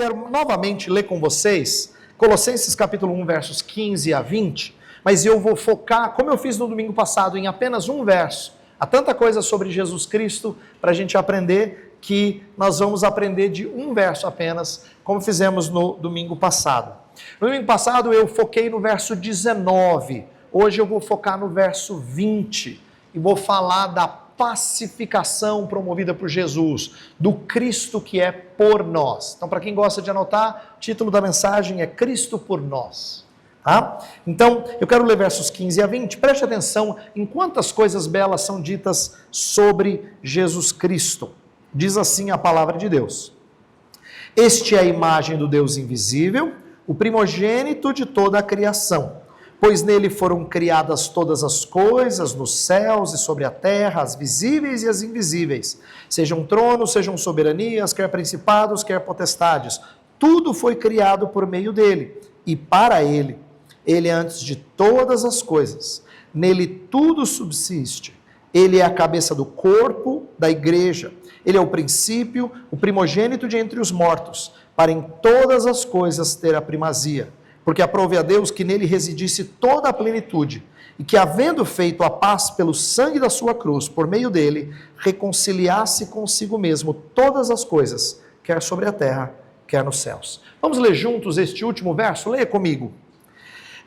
quero novamente ler com vocês Colossenses capítulo 1, versos 15 a 20, mas eu vou focar, como eu fiz no domingo passado, em apenas um verso. Há tanta coisa sobre Jesus Cristo para a gente aprender que nós vamos aprender de um verso apenas, como fizemos no domingo passado. No domingo passado eu foquei no verso 19, hoje eu vou focar no verso 20 e vou falar da pacificação promovida por Jesus, do Cristo que é por nós. Então, para quem gosta de anotar, o título da mensagem é Cristo por nós. Tá? Então, eu quero ler versos 15 a 20, preste atenção em quantas coisas belas são ditas sobre Jesus Cristo. Diz assim a palavra de Deus: Este é a imagem do Deus invisível, o primogênito de toda a criação. Pois nele foram criadas todas as coisas, nos céus e sobre a terra, as visíveis e as invisíveis. Sejam tronos, sejam soberanias, quer principados, quer potestades. Tudo foi criado por meio dele e para ele. Ele é antes de todas as coisas. Nele tudo subsiste. Ele é a cabeça do corpo da igreja. Ele é o princípio, o primogênito de entre os mortos, para em todas as coisas ter a primazia. Porque aprove a Deus que nele residisse toda a plenitude, e que, havendo feito a paz pelo sangue da sua cruz, por meio dele, reconciliasse consigo mesmo todas as coisas, quer sobre a terra, quer nos céus. Vamos ler juntos este último verso? Leia comigo.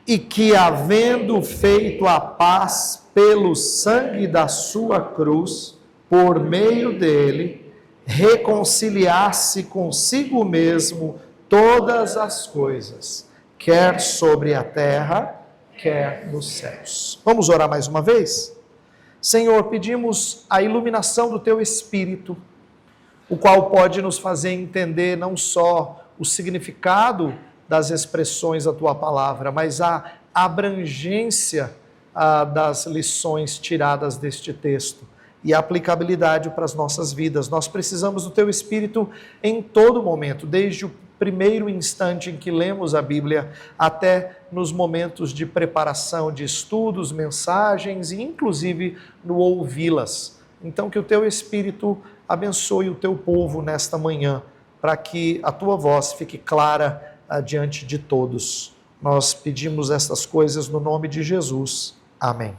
E que, havendo feito a paz pelo sangue da sua cruz, por meio dele, reconciliasse consigo mesmo todas as coisas, quer sobre a terra, quer nos céus. Vamos orar mais uma vez? Senhor, pedimos a iluminação do Teu Espírito, o qual pode nos fazer entender não só o significado das expressões da Tua palavra, mas a abrangência das lições tiradas deste texto e a aplicabilidade para as nossas vidas. Nós precisamos do Teu Espírito em todo momento, desde o primeiro instante em que lemos a Bíblia, até nos momentos de preparação de estudos, mensagens e inclusive no ouvi-las. Então que o Teu Espírito abençoe o Teu povo nesta manhã, para que a Tua voz fique clara diante de todos. Nós pedimos estas coisas no nome de Jesus. Amém.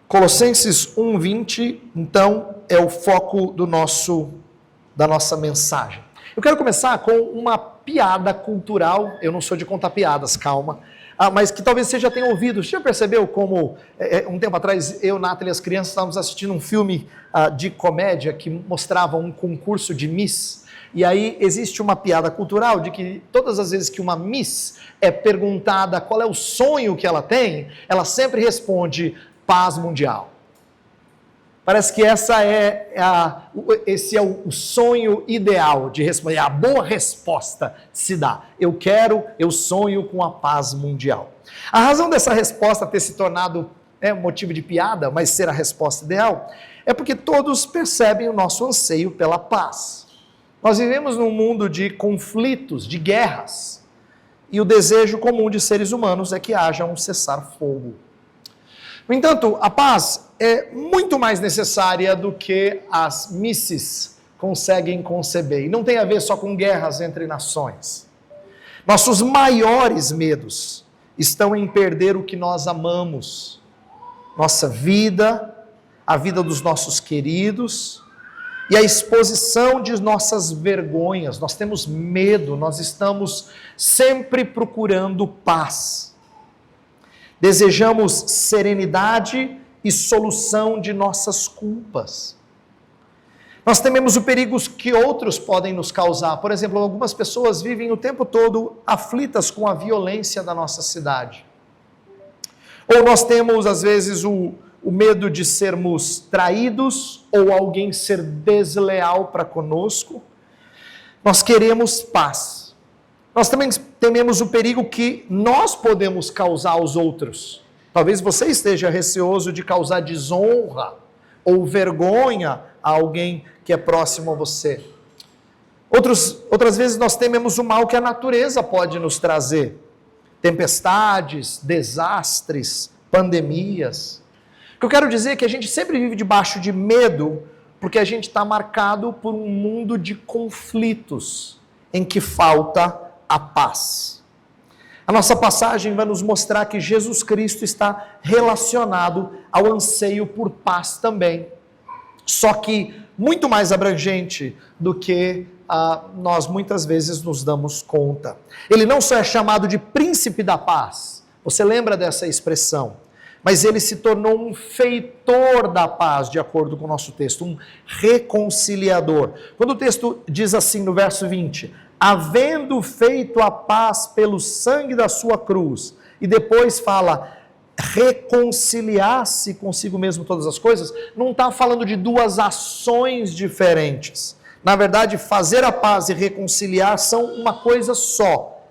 Colossenses 1:20, então, é o foco da nossa mensagem. Eu quero começar com uma piada cultural. Eu não sou de contar piadas, calma, mas que talvez você já tenha ouvido. Você já percebeu como, um tempo atrás, eu, Nathalie e as crianças estávamos assistindo um filme de comédia que mostrava um concurso de Miss, e aí existe uma piada cultural de que todas as vezes que uma Miss é perguntada qual é o sonho que ela tem, ela sempre responde paz mundial. Parece que esse é o sonho ideal de responder, a boa resposta se dá. Eu sonho com a paz mundial. A razão dessa resposta ter se tornado motivo de piada, mas ser a resposta ideal, é porque todos percebem o nosso anseio pela paz. Nós vivemos num mundo de conflitos, de guerras, e o desejo comum de seres humanos é que haja um cessar-fogo. No entanto, a paz é muito mais necessária do que as misses conseguem conceber. E não tem a ver só com guerras entre nações. Nossos maiores medos estão em perder o que nós amamos. Nossa vida, a vida dos nossos queridos e a exposição de nossas vergonhas. Nós temos medo, nós estamos sempre procurando paz. Desejamos serenidade e solução de nossas culpas. Nós tememos o perigo que outros podem nos causar. Por exemplo, algumas pessoas vivem o tempo todo aflitas com a violência da nossa cidade. Ou nós temos, às vezes, o medo de sermos traídos ou alguém ser desleal para conosco. Nós queremos paz. Nós também tememos o perigo que nós podemos causar aos outros. Talvez você esteja receoso de causar desonra ou vergonha a alguém que é próximo a você. Outras vezes nós tememos o mal que a natureza pode nos trazer. Tempestades, desastres, pandemias. O que eu quero dizer é que a gente sempre vive debaixo de medo Porque a gente está marcado por um mundo de conflitos, em que falta a paz. A nossa passagem vai nos mostrar que Jesus Cristo está relacionado ao anseio por paz também. Só que muito mais abrangente do que nós muitas vezes nos damos conta. Ele não só é chamado de príncipe da paz, você lembra dessa expressão, mas ele se tornou um feitor da paz, de acordo com o nosso texto, um reconciliador. Quando o texto diz assim no verso 20, havendo feito a paz pelo sangue da sua cruz, e depois fala, reconciliar-se consigo mesmo todas as coisas, não está falando de duas ações diferentes. Na verdade, fazer a paz e reconciliar são uma coisa só.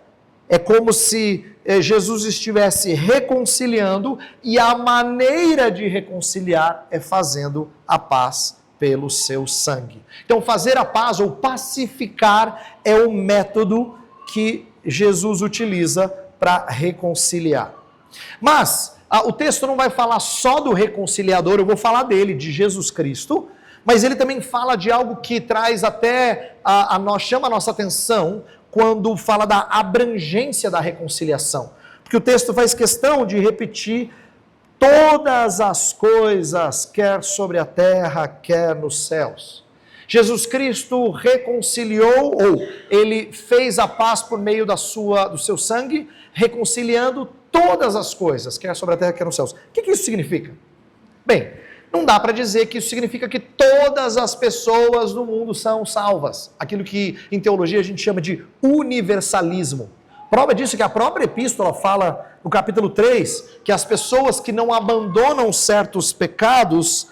É como se Jesus estivesse reconciliando, e a maneira de reconciliar é fazendo a paz pelo seu sangue. Então, fazer a paz ou pacificar é o método que Jesus utiliza para reconciliar. Mas o texto não vai falar só do reconciliador, eu vou falar dele, de Jesus Cristo, mas ele também fala de algo que traz até chama a nossa atenção quando fala da abrangência da reconciliação. Porque o texto faz questão de repetir todas as coisas, quer sobre a terra, quer nos céus. Jesus Cristo reconciliou, ou ele fez a paz por meio do seu sangue, reconciliando todas as coisas, quer sobre a terra, quer nos céus. O que isso significa? Bem, não dá para dizer que isso significa que todas as pessoas no mundo são salvas. Aquilo que em teologia a gente chama de universalismo. Prova disso é que a própria epístola fala, no capítulo 3, que as pessoas que não abandonam certos pecados,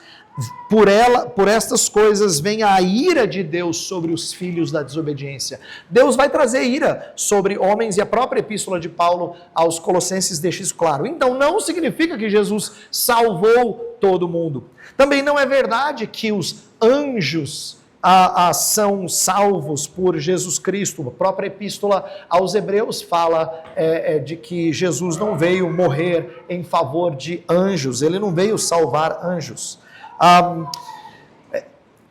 por estas coisas vem a ira de Deus sobre os filhos da desobediência. Deus vai trazer ira sobre homens, e a própria epístola de Paulo aos Colossenses deixa isso claro. Então não significa que Jesus salvou todo mundo. Também não é verdade que os anjos são salvos por Jesus Cristo. A própria epístola aos Hebreus fala de que Jesus não veio morrer em favor de anjos, ele não veio salvar anjos.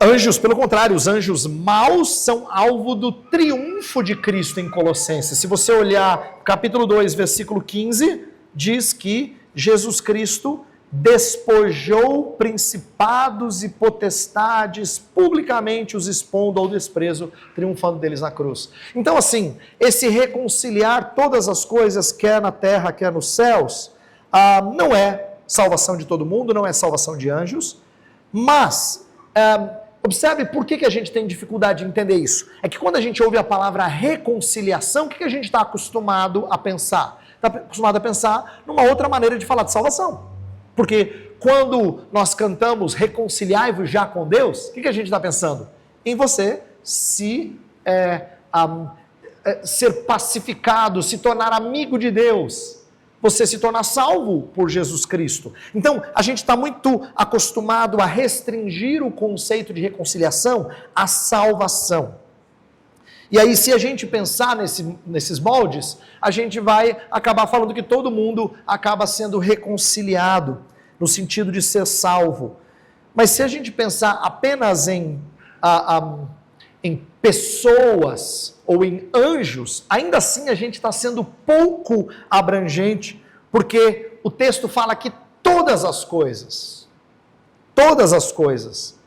Anjos, pelo contrário, os anjos maus são alvo do triunfo de Cristo em Colossenses. Se você olhar capítulo 2, versículo 15, diz que Jesus Cristo despojou principados e potestades, publicamente os expondo ao desprezo, triunfando deles na cruz. Então, assim, esse reconciliar todas as coisas, quer na terra, quer nos céus, não é salvação de todo mundo, não é salvação de anjos, mas observe por que a gente tem dificuldade de entender isso. É que quando a gente ouve a palavra reconciliação, o que a gente está acostumado a pensar? Está acostumado a pensar numa outra maneira de falar de salvação. Porque quando nós cantamos reconciliai-vos já com Deus, o que a gente está pensando? Em você ser pacificado, se tornar amigo de Deus, você se tornar salvo por Jesus Cristo. Então, a gente está muito acostumado a restringir o conceito de reconciliação à salvação. E aí, se a gente pensar nesses moldes, a gente vai acabar falando que todo mundo acaba sendo reconciliado, no sentido de ser salvo. Mas se a gente pensar apenas em pessoas ou em anjos, ainda assim a gente está sendo pouco abrangente, porque o texto fala que todas as coisas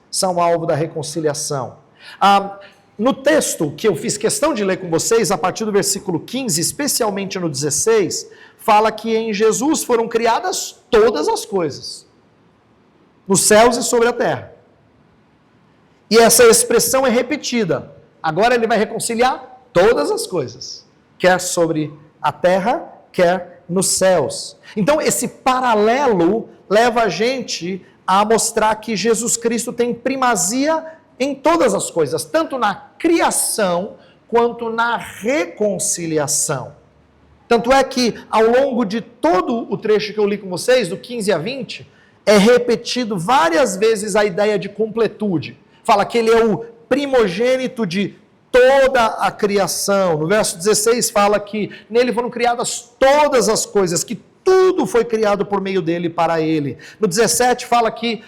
são alvo da reconciliação. No texto que eu fiz questão de ler com vocês, a partir do versículo 15, especialmente no 16, fala que em Jesus foram criadas todas as coisas, nos céus e sobre a terra. E essa expressão é repetida. Agora ele vai reconciliar todas as coisas, quer sobre a terra, quer nos céus. Então esse paralelo leva a gente a mostrar que Jesus Cristo tem primazia em todas as coisas, tanto na criação quanto na reconciliação. Tanto é que ao longo de todo o trecho que eu li com vocês, do 15 a 20, é repetido várias vezes a ideia de completude. Fala que ele é o primogênito de toda a criação. No verso 16 fala que nele foram criadas todas as coisas, que tudo foi criado por meio dele e para ele. No 17 fala que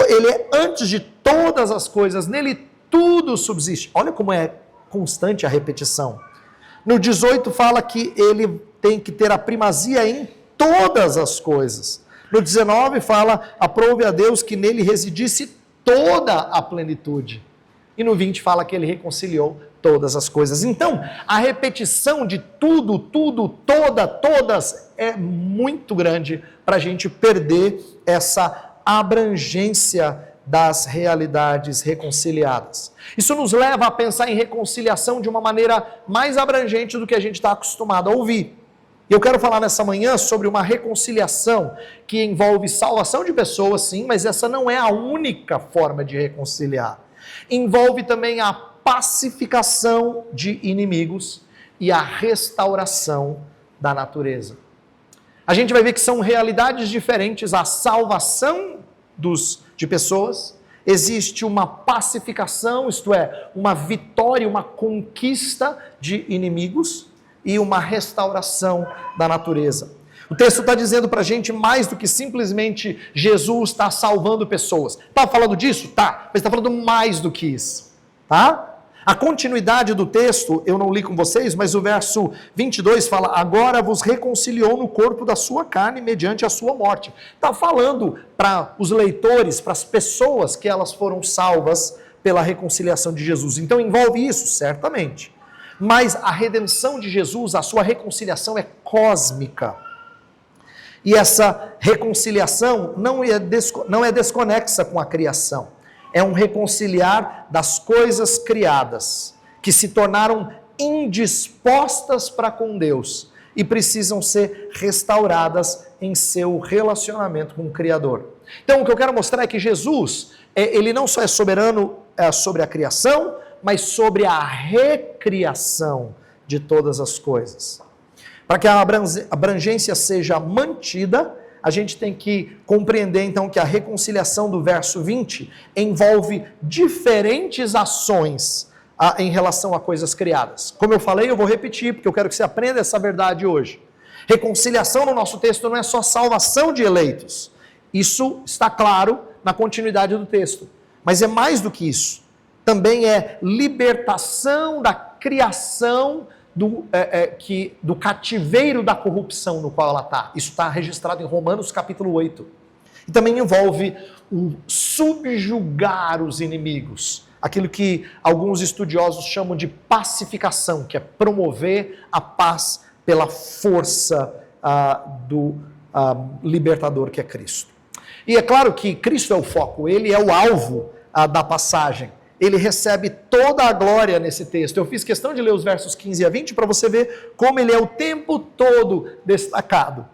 ele é antes de todas as coisas, nele tudo subsiste. Olha como é constante a repetição. No 18 fala que ele tem que ter a primazia em todas as coisas. No 19 fala, aprove a Deus que nele residisse toda a plenitude. E no 20 fala que ele reconciliou todas as coisas. Então, a repetição de tudo, todas, é muito grande para a gente perder essa abrangência das realidades reconciliadas. Isso nos leva a pensar em reconciliação de uma maneira mais abrangente do que a gente está acostumado a ouvir. E eu quero falar nessa manhã sobre uma reconciliação que envolve salvação de pessoas, sim, mas essa não é a única forma de reconciliar. Envolve também a pacificação de inimigos e a restauração da natureza. A gente vai ver que são realidades diferentes. A salvação de pessoas, existe uma pacificação, isto é, uma vitória, uma conquista de inimigos e uma restauração da natureza. O texto está dizendo para a gente mais do que simplesmente Jesus está salvando pessoas. Está falando disso? Tá, mas está falando mais do que isso, tá? A continuidade do texto, eu não li com vocês, mas o verso 22 fala, agora vos reconciliou no corpo da sua carne mediante a sua morte. Está falando para os leitores, para as pessoas que elas foram salvas pela reconciliação de Jesus. Então envolve isso, certamente. Mas a redenção de Jesus, a sua reconciliação é cósmica. E essa reconciliação não é desconexa com a criação. É um reconciliar das coisas criadas, que se tornaram indispostas para com Deus e precisam ser restauradas em seu relacionamento com o Criador. Então o que eu quero mostrar é que Jesus, ele não só é soberano sobre a criação, mas sobre a recriação de todas as coisas. Para que a abrangência seja mantida, a gente tem que compreender então que a reconciliação do verso 20 envolve diferentes ações em relação a coisas criadas. Como eu falei, eu vou repetir, porque eu quero que você aprenda essa verdade hoje. Reconciliação no nosso texto não é só salvação de eleitos. Isso está claro na continuidade do texto. Mas é mais do que isso. Também é libertação da criação do cativeiro da corrupção no qual ela está. Isso está registrado em Romanos capítulo 8. E também envolve o subjugar os inimigos. Aquilo que alguns estudiosos chamam de pacificação, que é promover a paz pela força do libertador que é Cristo. E é claro que Cristo é o foco, ele é o alvo da passagem. Ele recebe toda a glória nesse texto. Eu fiz questão de ler os versos 15 a 20 para você ver como ele é o tempo todo destacado.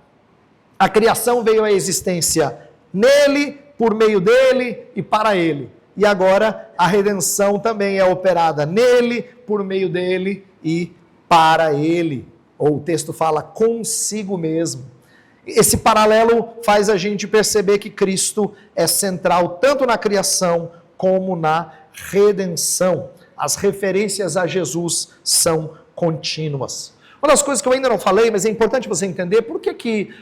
A criação veio à existência nele, por meio dele e para ele. E agora a redenção também é operada nele, por meio dele e para ele. Ou o texto fala consigo mesmo. Esse paralelo faz a gente perceber que Cristo é central tanto na criação como na redenção. As referências a Jesus são contínuas. Uma das coisas que eu ainda não falei, mas é importante você entender, por que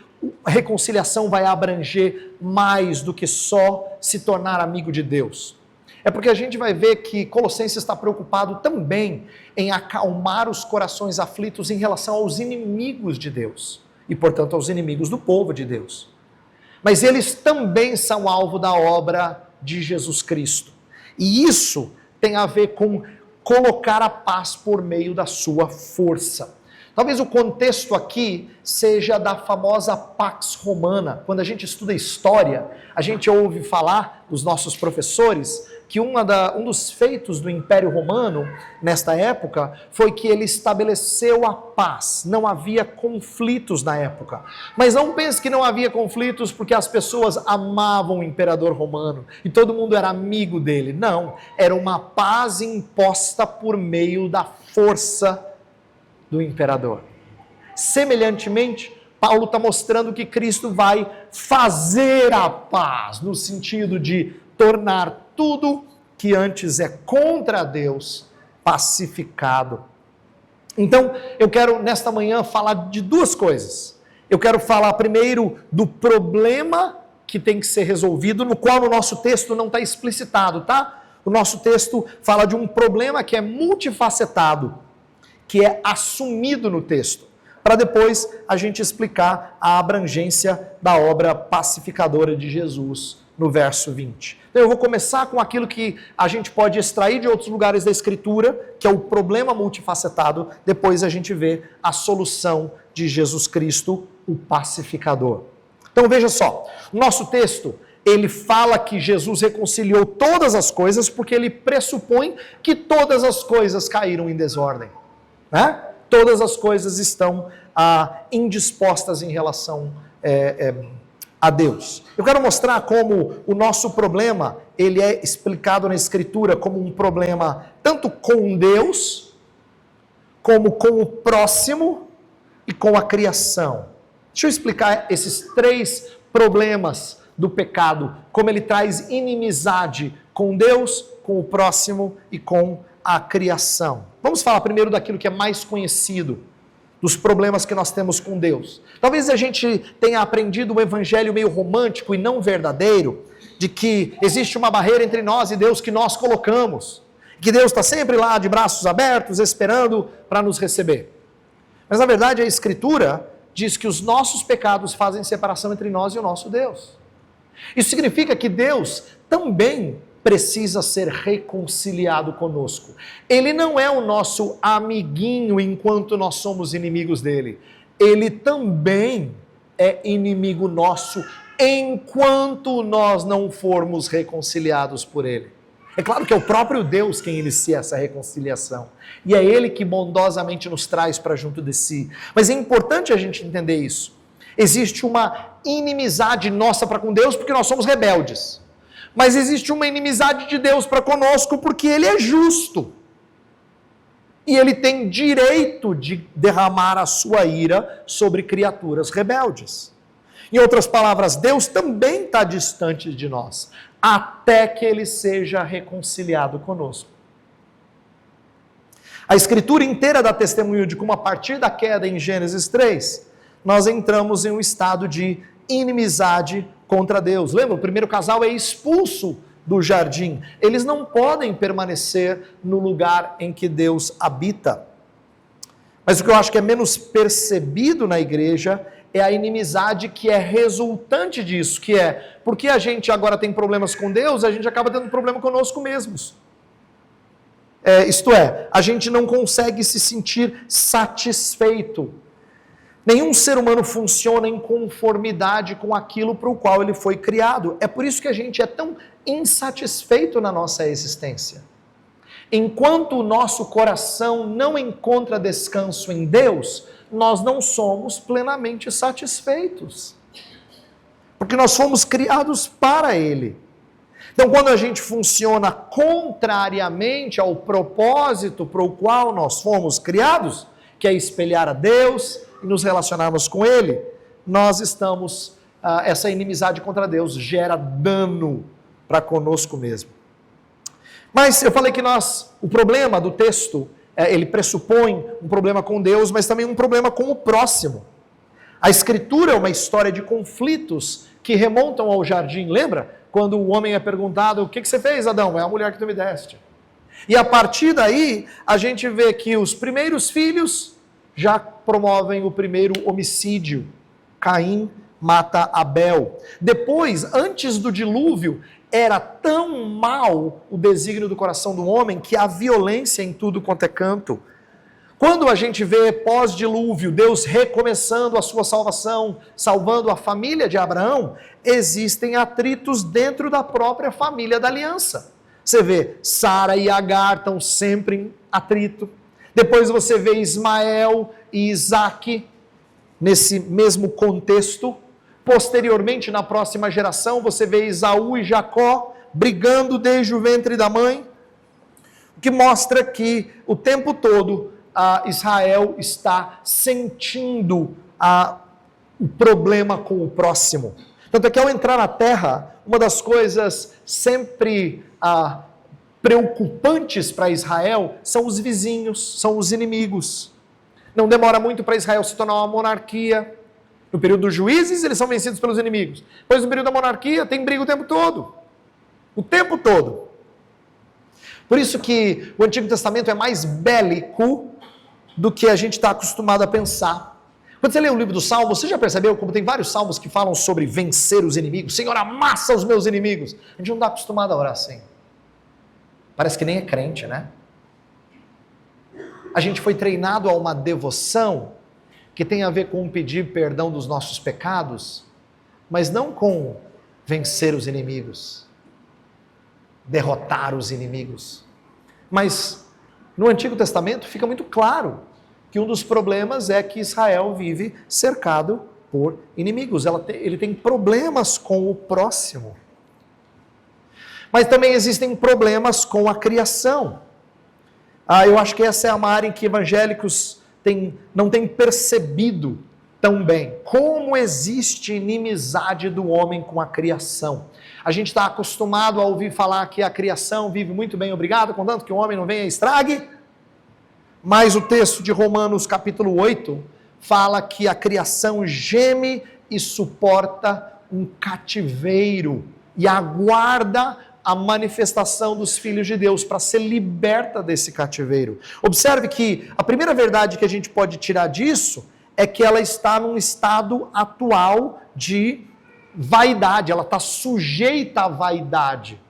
a reconciliação vai abranger mais do que só se tornar amigo de Deus? É porque a gente vai ver que Colossenses está preocupado também em acalmar os corações aflitos em relação aos inimigos de Deus, e portanto aos inimigos do povo de Deus. Mas eles também são alvo da obra de Jesus Cristo. E isso tem a ver com colocar a paz por meio da sua força. Talvez o contexto aqui seja da famosa Pax Romana. Quando a gente estuda história, a gente ouve falar dos nossos professores que um dos feitos do Império Romano, nesta época, foi que ele estabeleceu a paz. Não havia conflitos na época. Mas não pense que não havia conflitos porque as pessoas amavam o imperador romano e todo mundo era amigo dele. Não, era uma paz imposta por meio da força do imperador. Semelhantemente, Paulo está mostrando que Cristo vai fazer a paz, no sentido de tornar tudo que antes é contra Deus pacificado. Então, eu quero nesta manhã falar de duas coisas. Eu quero falar primeiro do problema que tem que ser resolvido, no qual no nosso texto não está explicitado, tá? O nosso texto fala de um problema que é multifacetado, que é assumido no texto, para depois a gente explicar a abrangência da obra pacificadora de Jesus no verso 20. Então eu vou começar com aquilo que a gente pode extrair de outros lugares da Escritura, que é o problema multifacetado, depois a gente vê a solução de Jesus Cristo, o pacificador. Então veja só, o nosso texto, ele fala que Jesus reconciliou todas as coisas porque ele pressupõe que todas as coisas caíram em desordem, né? Todas as coisas estão indispostas em relação a Deus. Eu quero mostrar como o nosso problema, ele é explicado na Escritura como um problema tanto com Deus, como com o próximo e com a criação. Deixa eu explicar esses três problemas do pecado, como ele traz inimizade com Deus, com o próximo e com a criação. Vamos falar primeiro daquilo que é mais conhecido, dos problemas que nós temos com Deus. Talvez a gente tenha aprendido um evangelho meio romântico e não verdadeiro, de que existe uma barreira entre nós e Deus que nós colocamos, que Deus está sempre lá de braços abertos, esperando para nos receber. Mas na verdade a Escritura diz que os nossos pecados fazem separação entre nós e o nosso Deus. Isso significa que Deus também precisa ser reconciliado conosco. Ele não é o nosso amiguinho enquanto nós somos inimigos dele. Ele também é inimigo nosso enquanto nós não formos reconciliados por ele. É claro que é o próprio Deus quem inicia essa reconciliação. E é ele que bondosamente nos traz para junto de si. Mas é importante a gente entender isso. Existe uma inimizade nossa para com Deus porque nós somos rebeldes. Mas existe uma inimizade de Deus para conosco porque ele é justo. E ele tem direito de derramar a sua ira sobre criaturas rebeldes. Em outras palavras, Deus também está distante de nós, até que ele seja reconciliado conosco. A Escritura inteira dá testemunho de como a partir da queda em Gênesis 3, nós entramos em um estado de inimizade contra Deus. Lembra? O primeiro casal é expulso do jardim. Eles não podem permanecer no lugar em que Deus habita. Mas o que eu acho que é menos percebido na igreja é a inimizade que é resultante disso, que é, porque a gente agora tem problemas com Deus, a gente acaba tendo problema conosco mesmos. Isto é, a gente não consegue se sentir satisfeito. Nenhum ser humano funciona em conformidade com aquilo para o qual ele foi criado. É por isso que a gente é tão insatisfeito na nossa existência. Enquanto o nosso coração não encontra descanso em Deus, nós não somos plenamente satisfeitos. Porque nós fomos criados para Ele. Então, quando a gente funciona contrariamente ao propósito para o qual nós fomos criados, que é espelhar a Deus e nos relacionarmos com Ele, nós estamos, essa inimizade contra Deus gera dano para conosco mesmo. Mas eu falei que o problema do texto, ele pressupõe um problema com Deus, mas também um problema com o próximo. A Escritura é uma história de conflitos que remontam ao jardim, lembra? Quando o homem é perguntado, o que você fez, Adão? É a mulher que tu me deste. E a partir daí, a gente vê que os primeiros filhos já promovem o primeiro homicídio. Caim mata Abel. Depois, antes do dilúvio, era tão mal o desígnio do coração do homem que há violência em tudo quanto é canto. Quando a gente vê pós-dilúvio, Deus recomeçando a sua salvação, salvando a família de Abraão, existem atritos dentro da própria família da aliança. Você vê, Sara e Agar estão sempre em atrito. Depois você vê Ismael e Isaque nesse mesmo contexto. Posteriormente, na próxima geração, você vê Esaú e Jacó brigando desde o ventre da mãe, o que mostra que o tempo todo Israel está sentindo o problema com o próximo. Tanto é que ao entrar na terra, uma das coisas sempre preocupantes para Israel são os vizinhos, são os inimigos. Não demora muito para Israel se tornar uma monarquia. No período dos juízes, eles são vencidos pelos inimigos. Depois, no período da monarquia, tem briga o tempo todo. O tempo todo. Por isso que o Antigo Testamento é mais bélico do que a gente está acostumado a pensar. Quando você lê o livro dos Salmos, você já percebeu como tem vários salmos que falam sobre vencer os inimigos? Senhor, amassa os meus inimigos. A gente não está acostumado a orar assim. Parece que nem é crente, né? A gente foi treinado a uma devoção que tem a ver com pedir perdão dos nossos pecados, mas não com vencer os inimigos, derrotar os inimigos. Mas no Antigo Testamento fica muito claro que um dos problemas é que Israel vive cercado por inimigos. Ele tem problemas com o próximo. Mas também existem problemas com a criação. Eu acho que essa é uma área em que evangélicos não têm percebido tão bem como existe inimizade do homem com a criação. A gente está acostumado a ouvir falar que a criação vive muito bem, obrigado, contanto que o homem não venha e estrague. Mas o texto de Romanos capítulo 8 fala que a criação geme e suporta um cativeiro e aguarda a manifestação dos filhos de Deus para ser liberta desse cativeiro. Observe que a primeira verdade que a gente pode tirar disso é que ela está num estado atual de vaidade, ela está sujeita à vaidade.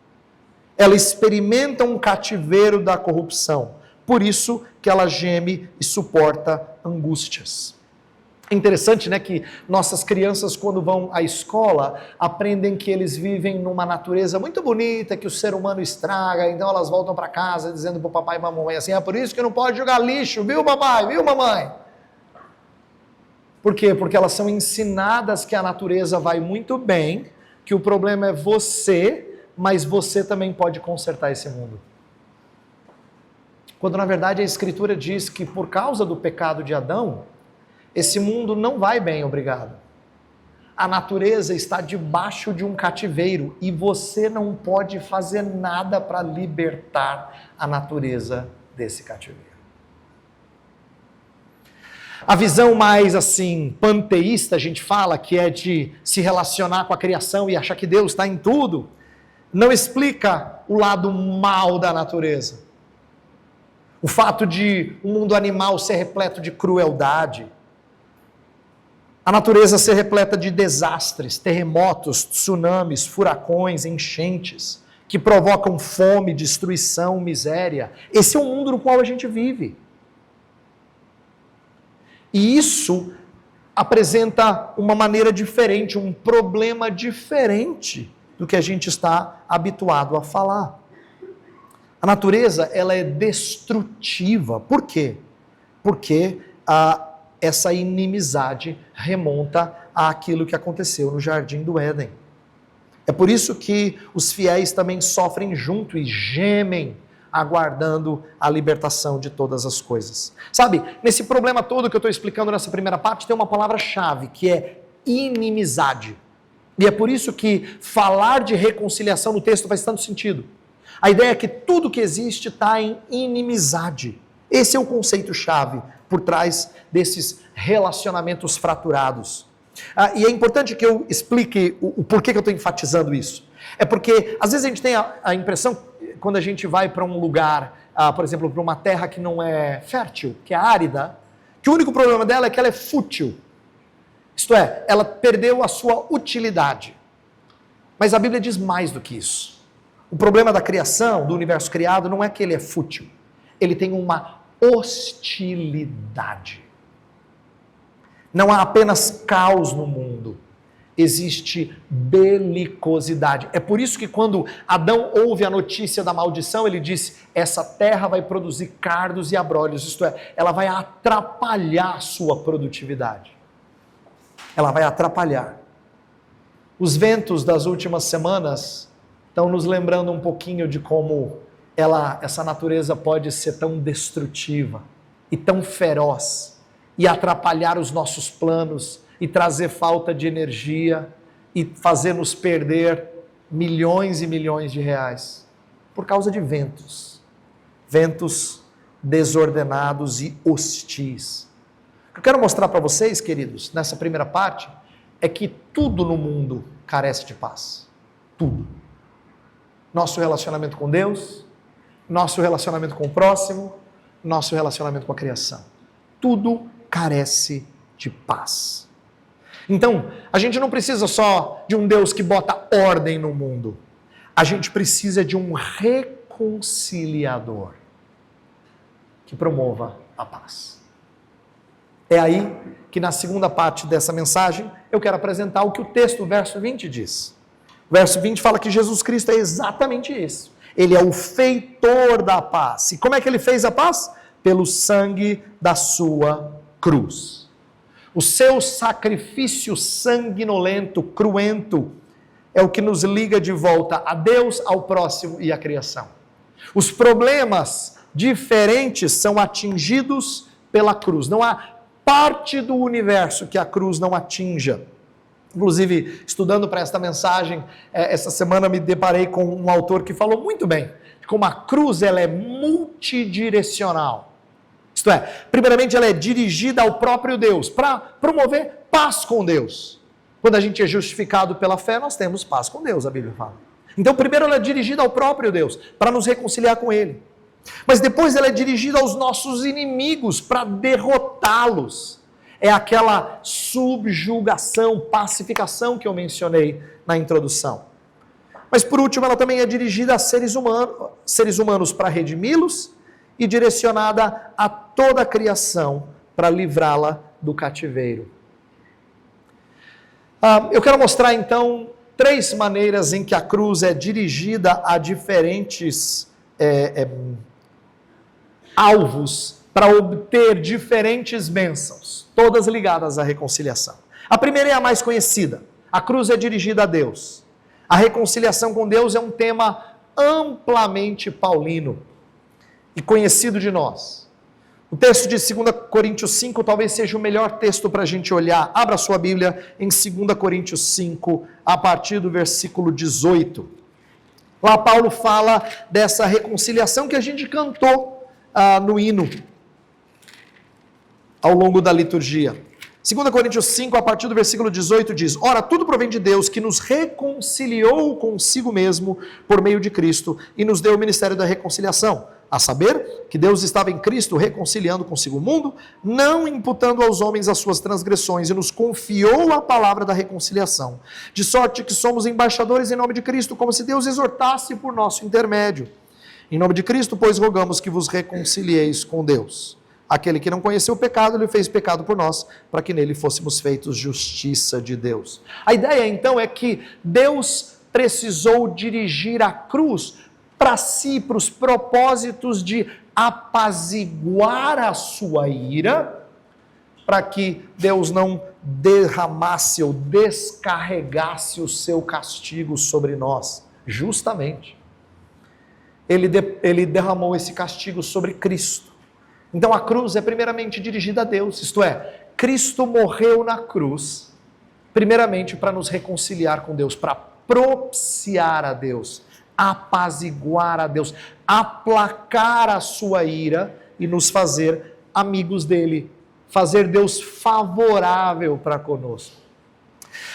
Ela experimenta um cativeiro da corrupção. Por isso que ela geme e suporta angústias. É interessante, né, que nossas crianças, quando vão à escola, aprendem que eles vivem numa natureza muito bonita, que o ser humano estraga, então elas voltam para casa dizendo para o papai e para a mamãe assim, é por isso que não pode jogar lixo, viu papai, viu mamãe? Por quê? Porque elas são ensinadas que a natureza vai muito bem, que o problema é você, mas você também pode consertar esse mundo. Quando na verdade a Escritura diz que por causa do pecado de Adão, esse mundo não vai bem, obrigado. A natureza está debaixo de um cativeiro e você não pode fazer nada para libertar a natureza desse cativeiro. A visão mais assim, panteísta, a gente fala, que é de se relacionar com a criação e achar que Deus está em tudo, não explica o lado mal da natureza. O fato de o mundo animal ser repleto de crueldade, a natureza ser repleta de desastres, terremotos, tsunamis, furacões, enchentes, que provocam fome, destruição, miséria. Esse é o mundo no qual a gente vive. E isso apresenta uma maneira diferente, um problema diferente do que a gente está habituado a falar. A natureza, ela é destrutiva. Por quê? Porque essa inimizade remonta àquilo que aconteceu no Jardim do Éden. É por isso que os fiéis também sofrem junto e gemem, aguardando a libertação de todas as coisas. Sabe, nesse problema todo que eu estou explicando nessa primeira parte, tem uma palavra-chave, que é inimizade. E é por isso que falar de reconciliação no texto faz tanto sentido. A ideia é que tudo que existe está em inimizade. Esse é o conceito-chave por trás desses relacionamentos fraturados. E é importante que eu explique o porquê que eu estou enfatizando isso. É porque, às vezes, a gente tem a impressão, quando a gente vai para um lugar, por exemplo, para uma terra que não é fértil, que é árida, que o único problema dela é que ela é fútil. Isto é, ela perdeu a sua utilidade. Mas a Bíblia diz mais do que isso. O problema da criação, do universo criado, não é que ele é fútil. Ele tem uma hostilidade. Não há apenas caos no mundo, existe belicosidade. É por isso que quando Adão ouve a notícia da maldição, ele disse, essa terra vai produzir cardos e abrolhos, isto é, ela vai atrapalhar a sua produtividade. Ela vai atrapalhar. Os ventos das últimas semanas estão nos lembrando um pouquinho de como essa natureza pode ser tão destrutiva e tão feroz e atrapalhar os nossos planos e trazer falta de energia e fazer-nos perder milhões e milhões de reais por causa de ventos desordenados e hostis. O que eu quero mostrar para vocês, queridos, nessa primeira parte, é que tudo no mundo carece de paz. Tudo. Nosso relacionamento com Deus, nosso relacionamento com o próximo, nosso relacionamento com a criação. Tudo carece de paz. Então, a gente não precisa só de um Deus que bota ordem no mundo. A gente precisa de um reconciliador que promova a paz. É aí que na segunda parte dessa mensagem eu quero apresentar o que o texto, o verso 20 diz. O verso 20 fala que Jesus Cristo é exatamente isso. Ele é o feitor da paz. E como é que ele fez a paz? Pelo sangue da sua cruz. O seu sacrifício sanguinolento, cruento, é o que nos liga de volta a Deus, ao próximo e à criação. Os problemas diferentes são atingidos pela cruz. Não há parte do universo que a cruz não atinja. Inclusive, estudando para esta mensagem, essa semana me deparei com um autor que falou muito bem de como a cruz ela é multidirecional. Isto é, primeiramente ela é dirigida ao próprio Deus, para promover paz com Deus. Quando a gente é justificado pela fé, nós temos paz com Deus, a Bíblia fala. Então, primeiro ela é dirigida ao próprio Deus, para nos reconciliar com Ele. Mas depois ela é dirigida aos nossos inimigos, para derrotá-los. É aquela subjugação, pacificação que eu mencionei na introdução. Mas por último, ela também é dirigida a seres humanos para redimi-los e direcionada a toda a criação para livrá-la do cativeiro. Eu quero mostrar então 3 maneiras em que a cruz é dirigida a diferentes alvos para obter diferentes bênçãos, todas ligadas à reconciliação. A primeira é a mais conhecida. A cruz é dirigida a Deus. A reconciliação com Deus é um tema amplamente paulino e conhecido de nós. O texto de 2 Coríntios 5 talvez seja o melhor texto para a gente olhar. Abra sua Bíblia em 2 Coríntios 5, a partir do versículo 18. Lá Paulo fala dessa reconciliação que a gente cantou no hino, ao longo da liturgia. 2 Coríntios 5, a partir do versículo 18, diz: Ora, tudo provém de Deus, que nos reconciliou consigo mesmo por meio de Cristo e nos deu o ministério da reconciliação. A saber, que Deus estava em Cristo reconciliando consigo o mundo, não imputando aos homens as suas transgressões, e nos confiou a palavra da reconciliação. De sorte que somos embaixadores em nome de Cristo, como se Deus exortasse por nosso intermédio. Em nome de Cristo, pois, rogamos que vos reconcilieis com Deus. Aquele que não conheceu o pecado, ele fez pecado por nós, para que nele fôssemos feitos justiça de Deus. A ideia, então, é que Deus precisou dirigir a cruz para si, para os propósitos de apaziguar a sua ira, para que Deus não derramasse ou descarregasse o seu castigo sobre nós, justamente. Ele derramou esse castigo sobre Cristo. Então a cruz é primeiramente dirigida a Deus, isto é, Cristo morreu na cruz, primeiramente para nos reconciliar com Deus, para propiciar a Deus, apaziguar a Deus, aplacar a sua ira e nos fazer amigos dele, fazer Deus favorável para conosco.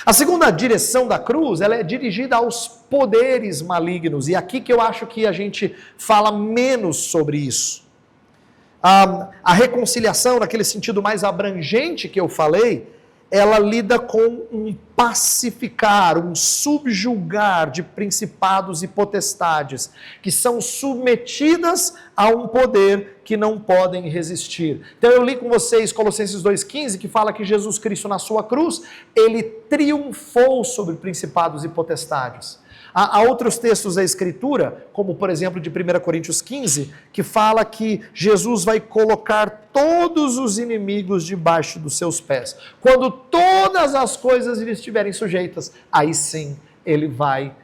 A segunda direção da cruz, ela é dirigida aos poderes malignos, e aqui que eu acho que a gente fala menos sobre isso. A reconciliação, naquele sentido mais abrangente que eu falei, ela lida com um pacificar, um subjugar de principados e potestades, que são submetidas a um poder que não podem resistir. Então eu li com vocês Colossenses 2,15, que fala que Jesus Cristo na sua cruz, ele triunfou sobre principados e potestades. Há outros textos da Escritura, como por exemplo de 1 Coríntios 15, que fala que Jesus vai colocar todos os inimigos debaixo dos seus pés. Quando todas as coisas lhe estiverem sujeitas, aí sim ele vai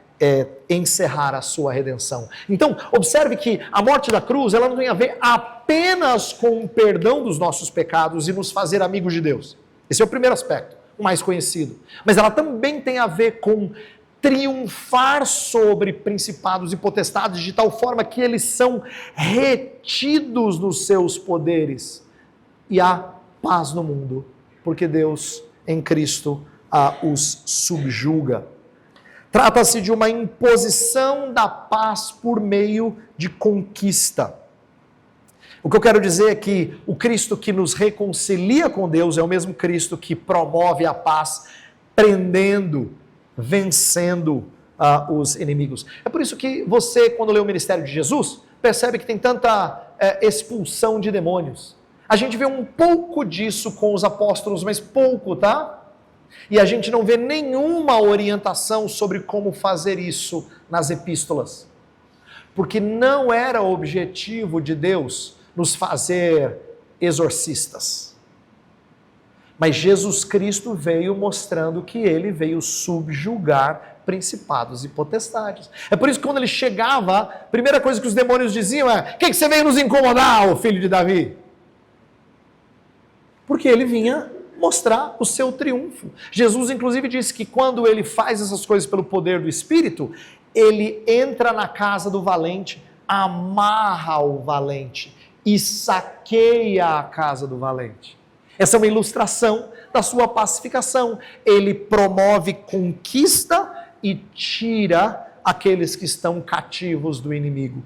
encerrar a sua redenção. Então, observe que a morte da cruz, ela não tem a ver apenas com o perdão dos nossos pecados e nos fazer amigos de Deus. Esse é o primeiro aspecto, o mais conhecido. Mas ela também tem a ver com triunfar sobre principados e potestades de tal forma que eles são retidos nos seus poderes. E há paz no mundo, porque Deus em Cristo os subjuga. Trata-se de uma imposição da paz por meio de conquista. O que eu quero dizer é que o Cristo que nos reconcilia com Deus é o mesmo Cristo que promove a paz, prendendo, vencendo os inimigos. É por isso que você, quando lê o ministério de Jesus, percebe que tem tanta expulsão de demônios. A gente vê um pouco disso com os apóstolos, mas pouco, tá? E a gente não vê nenhuma orientação sobre como fazer isso nas epístolas. Porque não era objetivo de Deus nos fazer exorcistas. Mas Jesus Cristo veio mostrando que ele veio subjugar principados e potestades. É por isso que quando ele chegava, a primeira coisa que os demônios diziam é: "O que você veio nos incomodar, ô filho de Davi?" Porque ele vinha mostrar o seu triunfo. Jesus inclusive disse que quando ele faz essas coisas pelo poder do Espírito, ele entra na casa do valente, amarra o valente e saqueia a casa do valente. Essa é uma ilustração da sua pacificação. Ele promove conquista e tira aqueles que estão cativos do inimigo.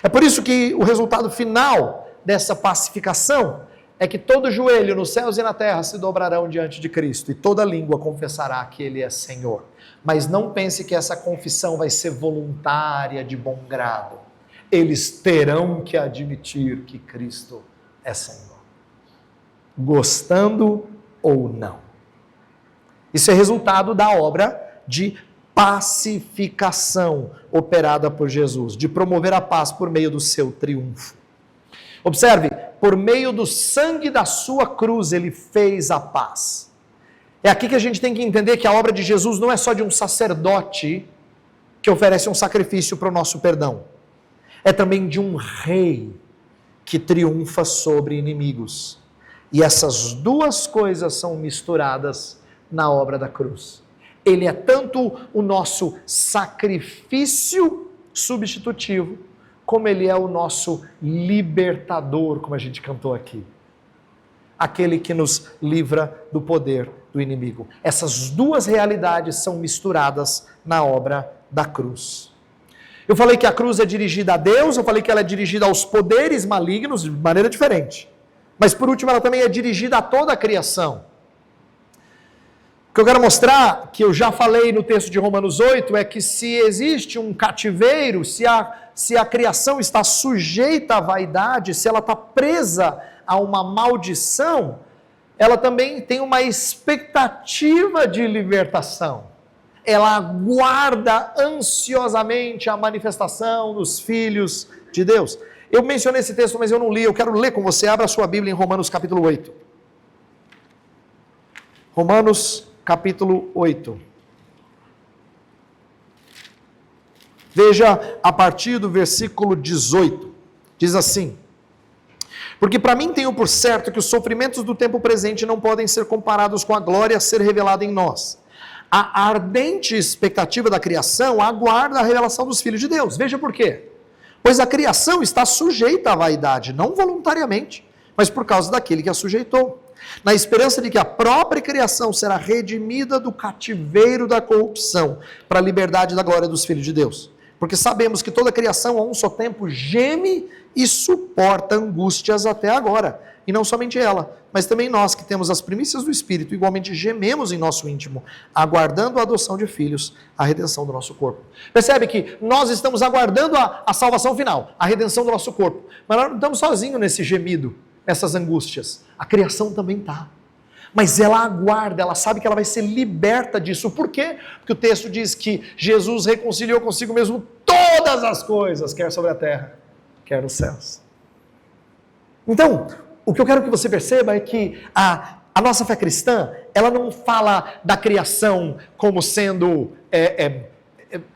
É por isso que o resultado final dessa pacificação é que todo joelho nos céus e na terra se dobrarão diante de Cristo e toda língua confessará que Ele é Senhor. Mas não pense que essa confissão vai ser voluntária, de bom grado. Eles terão que admitir que Cristo é Senhor, gostando ou não. Isso é resultado da obra de pacificação operada por Jesus, de promover a paz por meio do seu triunfo. Observe, por meio do sangue da sua cruz, ele fez a paz. É aqui que a gente tem que entender que a obra de Jesus não é só de um sacerdote que oferece um sacrifício para o nosso perdão. É também de um rei que triunfa sobre inimigos. E essas duas coisas são misturadas na obra da cruz. Ele é tanto o nosso sacrifício substitutivo, como ele é o nosso libertador, como a gente cantou aqui. Aquele que nos livra do poder do inimigo. Essas duas realidades são misturadas na obra da cruz. Eu falei que a cruz é dirigida a Deus, eu falei que ela é dirigida aos poderes malignos de maneira diferente. Mas por último, ela também é dirigida a toda a criação. O que eu quero mostrar, que eu já falei no texto de Romanos 8, é que se existe um cativeiro, se a criação está sujeita à vaidade, se ela está presa a uma maldição, ela também tem uma expectativa de libertação. Ela aguarda ansiosamente a manifestação dos filhos de Deus. Eu mencionei esse texto, mas eu não li, eu quero ler com você. Abra a sua Bíblia em Romanos capítulo 8. Romanos capítulo 8. Veja a partir do versículo 18. Diz assim: porque para mim tenho por certo que os sofrimentos do tempo presente não podem ser comparados com a glória a ser revelada em nós. A ardente expectativa da criação aguarda a revelação dos filhos de Deus. Veja por quê. Pois a criação está sujeita à vaidade, não voluntariamente, mas por causa daquele que a sujeitou, na esperança de que a própria criação será redimida do cativeiro da corrupção, para a liberdade da glória dos filhos de Deus. Porque sabemos que toda a criação a um só tempo geme e suporta angústias até agora. E não somente ela, mas também nós que temos as primícias do Espírito, igualmente gememos em nosso íntimo, aguardando a adoção de filhos, a redenção do nosso corpo. Percebe que nós estamos aguardando a salvação final, a redenção do nosso corpo. Mas nós não estamos sozinhos nesse gemido, nessas angústias. A criação também está. Mas ela aguarda, ela sabe que ela vai ser liberta disso. Por quê? Porque o texto diz que Jesus reconciliou consigo mesmo todas as coisas, quer sobre a terra, quer nos céus. Então, o que eu quero que você perceba é que a nossa fé cristã, ela não fala da criação como sendo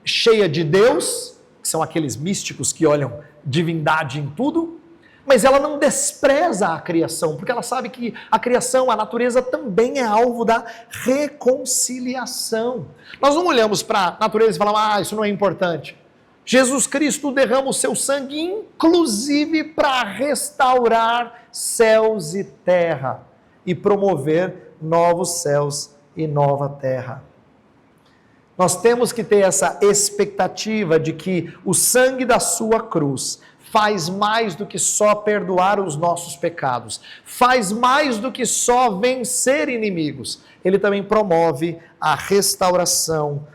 cheia de Deus, que são aqueles místicos que olham divindade em tudo, mas ela não despreza a criação, porque ela sabe que a criação, a natureza também é alvo da reconciliação. Nós não olhamos para a natureza e falamos, isso não é importante. Jesus Cristo derrama o seu sangue, inclusive para restaurar céus e terra e promover novos céus e nova terra. Nós temos que ter essa expectativa de que o sangue da sua cruz faz mais do que só perdoar os nossos pecados, faz mais do que só vencer inimigos. Ele também promove a restauração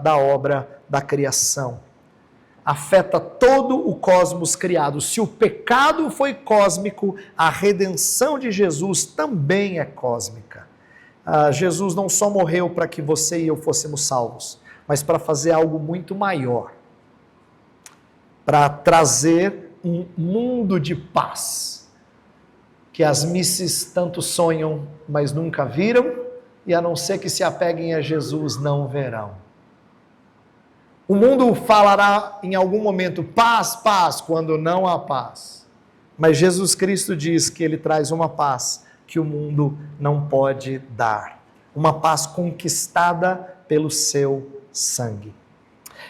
da obra da criação. Afeta todo o cosmos criado. Se o pecado foi cósmico, a redenção de Jesus também é cósmica. Jesus não só morreu para que você e eu fôssemos salvos, mas para fazer algo muito maior, para trazer um mundo de paz, que as misses tanto sonham, mas nunca viram, e a não ser que se apeguem a Jesus, não verão. O mundo falará em algum momento, paz, paz, quando não há paz. Mas Jesus Cristo diz que Ele traz uma paz que o mundo não pode dar. Uma paz conquistada pelo seu sangue.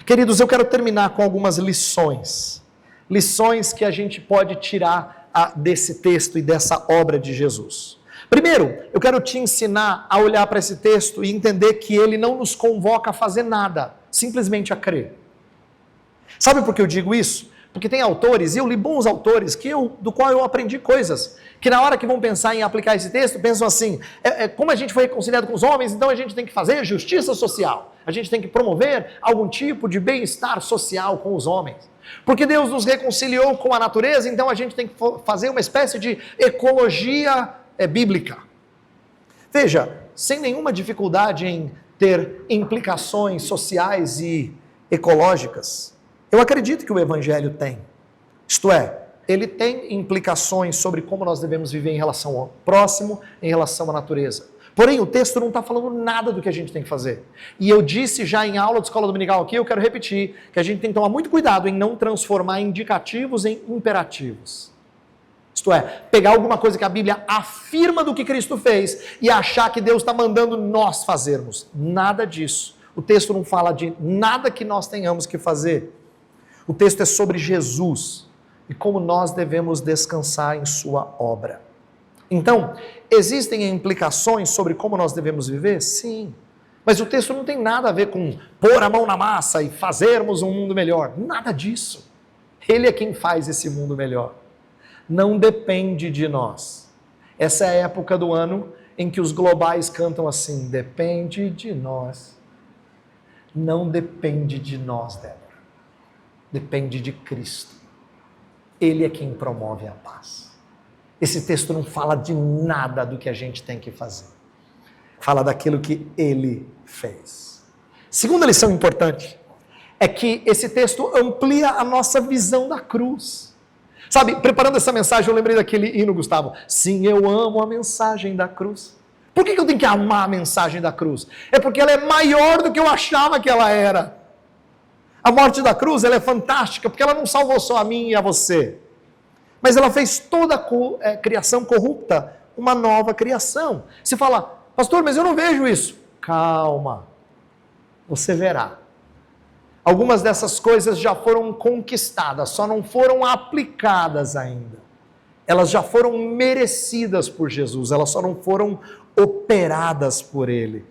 Queridos, eu quero terminar com algumas lições. Lições que a gente pode tirar desse texto e dessa obra de Jesus. Primeiro, eu quero te ensinar a olhar para esse texto e entender que ele não nos convoca a fazer nada, simplesmente a crer. Sabe por que eu digo isso? Porque tem autores, e eu li bons autores, do qual eu aprendi coisas, que na hora que vão pensar em aplicar esse texto, pensam assim, como a gente foi reconciliado com os homens, então a gente tem que fazer justiça social, a gente tem que promover algum tipo de bem-estar social com os homens. Porque Deus nos reconciliou com a natureza, então a gente tem que fazer uma espécie de ecologia bíblica. Veja, sem nenhuma dificuldade em ter implicações sociais e ecológicas, eu acredito que o Evangelho tem. Isto é, ele tem implicações sobre como nós devemos viver em relação ao próximo, em relação à natureza. Porém, o texto não está falando nada do que a gente tem que fazer. E eu disse já em aula de escola dominical aqui, eu quero repetir, que a gente tem que tomar muito cuidado em não transformar indicativos em imperativos. Isto é, pegar alguma coisa que a Bíblia afirma do que Cristo fez e achar que Deus está mandando nós fazermos. Nada disso. O texto não fala de nada que nós tenhamos que fazer. O texto é sobre Jesus e como nós devemos descansar em sua obra. Então, existem implicações sobre como nós devemos viver? Sim. Mas o texto não tem nada a ver com pôr a mão na massa e fazermos um mundo melhor. Nada disso. Ele é quem faz esse mundo melhor. Não depende de nós. Essa é a época do ano em que os globais cantam assim, depende de nós. Não depende de nós, Débora. Depende de Cristo. Ele é quem promove a paz. Esse texto não fala de nada do que a gente tem que fazer. Fala daquilo que Ele fez. Segunda lição importante é que esse texto amplia a nossa visão da cruz. Sabe, preparando essa mensagem, eu lembrei daquele hino, Gustavo. Sim, eu amo a mensagem da cruz. Por que eu tenho que amar a mensagem da cruz? É porque ela é maior do que eu achava que ela era. A morte da cruz, ela é fantástica, porque ela não salvou só a mim e a você. Mas ela fez toda a criação corrupta uma nova criação. Você fala, pastor, mas eu não vejo isso. Calma, você verá. Algumas dessas coisas já foram conquistadas, só não foram aplicadas ainda. Elas já foram merecidas por Jesus, elas só não foram operadas por Ele.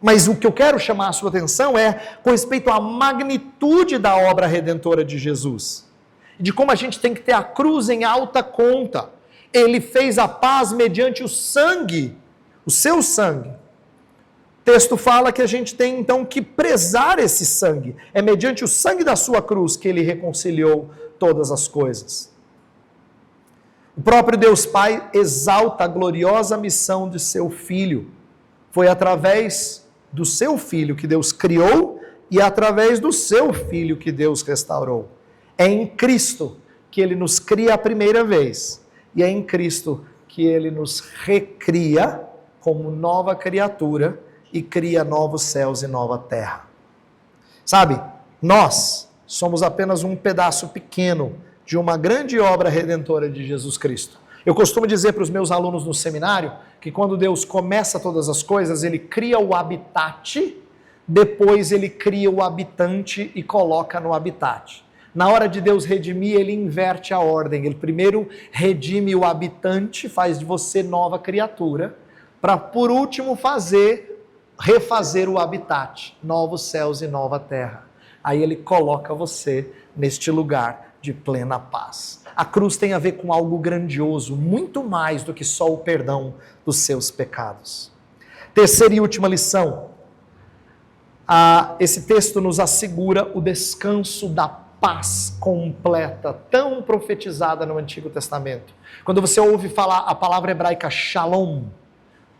Mas o que eu quero chamar a sua atenção é com respeito à magnitude da obra redentora de Jesus. De como a gente tem que ter a cruz em alta conta. Ele fez a paz mediante o sangue, o seu sangue. O texto fala que a gente tem então que prezar esse sangue. É mediante o sangue da sua cruz que Ele reconciliou todas as coisas. O próprio Deus Pai exalta a gloriosa missão de seu Filho. Foi através do seu Filho que Deus criou e através do seu Filho que Deus restaurou. É em Cristo que Ele nos cria a primeira vez e é em Cristo que Ele nos recria como nova criatura e cria novos céus e nova terra. Sabe, nós somos apenas um pedaço pequeno de uma grande obra redentora de Jesus Cristo. Eu costumo dizer para os meus alunos no seminário que quando Deus começa todas as coisas, Ele cria o habitat depois ele cria o habitante e coloca no habitat. Na hora de Deus redimir, ele inverte a ordem. Ele primeiro redime o habitante, faz de você nova criatura, para por último refazer o habitat, novos céus e nova terra. Aí ele coloca você neste lugar de plena paz. A cruz tem a ver com algo grandioso, muito mais do que só o perdão dos seus pecados. Terceira e última lição. Esse texto nos assegura o descanso da paz completa, tão profetizada no Antigo Testamento. Quando você ouve falar a palavra hebraica shalom,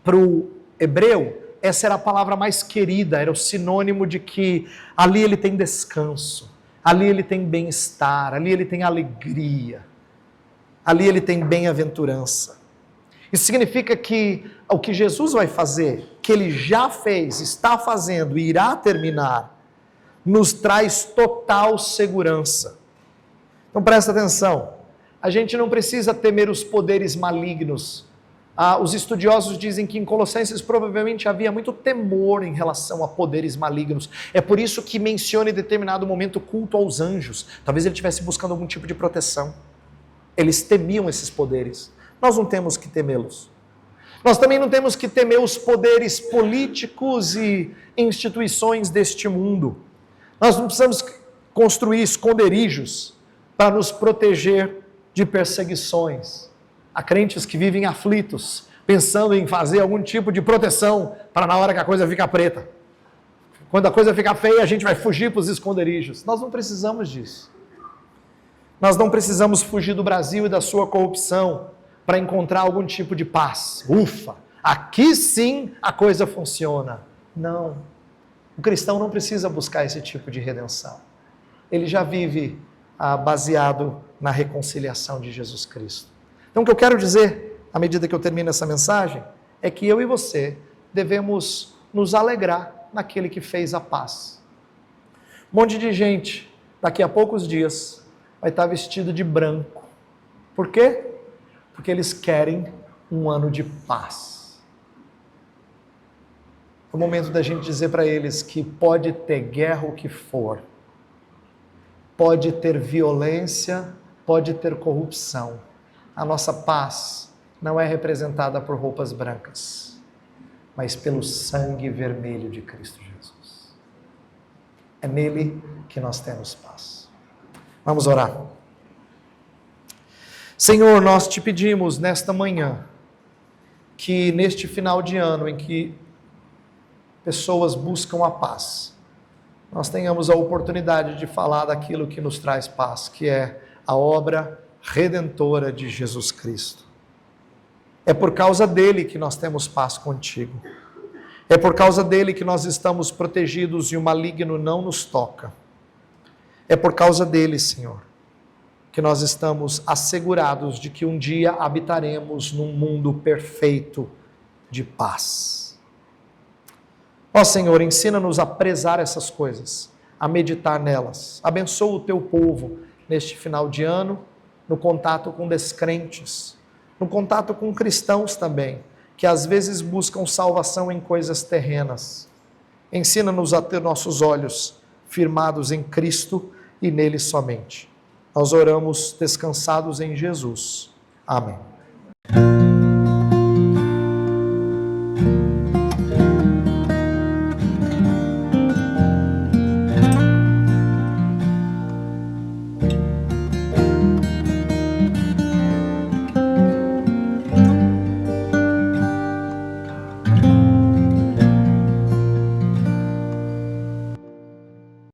para o hebreu, essa era a palavra mais querida, era o sinônimo de que ali ele tem descanso, ali ele tem bem-estar, ali ele tem alegria, ali ele tem bem-aventurança. Isso significa que o que Jesus vai fazer, que ele já fez, está fazendo e irá terminar, nos traz total segurança. Então presta atenção, a gente não precisa temer os poderes malignos. Os estudiosos dizem que em Colossenses provavelmente havia muito temor em relação a poderes malignos. É por isso que menciona em determinado momento culto aos anjos. Talvez ele estivesse buscando algum tipo de proteção. Eles temiam esses poderes. Nós não temos que temê-los. Nós também não temos que temer os poderes políticos e instituições deste mundo. Nós não precisamos construir esconderijos para nos proteger de perseguições. Há crentes que vivem aflitos, pensando em fazer algum tipo de proteção para na hora que a coisa fica preta. Quando a coisa fica feia, a gente vai fugir para os esconderijos. Nós não precisamos disso. Nós não precisamos fugir do Brasil e da sua corrupção para encontrar algum tipo de paz. Ufa, aqui sim a coisa funciona. Não. O cristão não precisa buscar esse tipo de redenção. Ele já vive baseado na reconciliação de Jesus Cristo. Então o que eu quero dizer, à medida que eu termino essa mensagem, é que eu e você devemos nos alegrar naquele que fez a paz. Um monte de gente, daqui a poucos dias, vai estar vestido de branco. Por quê? Porque eles querem um ano de paz. É o momento da gente dizer para eles que pode ter guerra o que for, pode ter violência, pode ter corrupção. A nossa paz não é representada por roupas brancas, mas pelo sangue vermelho de Cristo Jesus. É nele que nós temos paz. Vamos orar. Senhor, nós te pedimos nesta manhã, que neste final de ano em que pessoas buscam a paz, nós tenhamos a oportunidade de falar daquilo que nos traz paz, que é a obra redentora de Jesus Cristo. É por causa dele que nós temos paz contigo. É por causa dele que nós estamos protegidos e o maligno não nos toca. É por causa dele, Senhor, que nós estamos assegurados de que um dia habitaremos num mundo perfeito de paz. Ó Senhor, ensina-nos a prezar essas coisas, a meditar nelas. Abençoa o teu povo neste final de ano, no contato com descrentes, no contato com cristãos também, que às vezes buscam salvação em coisas terrenas. Ensina-nos a ter nossos olhos firmados em Cristo e nele somente. Nós oramos descansados em Jesus. Amém.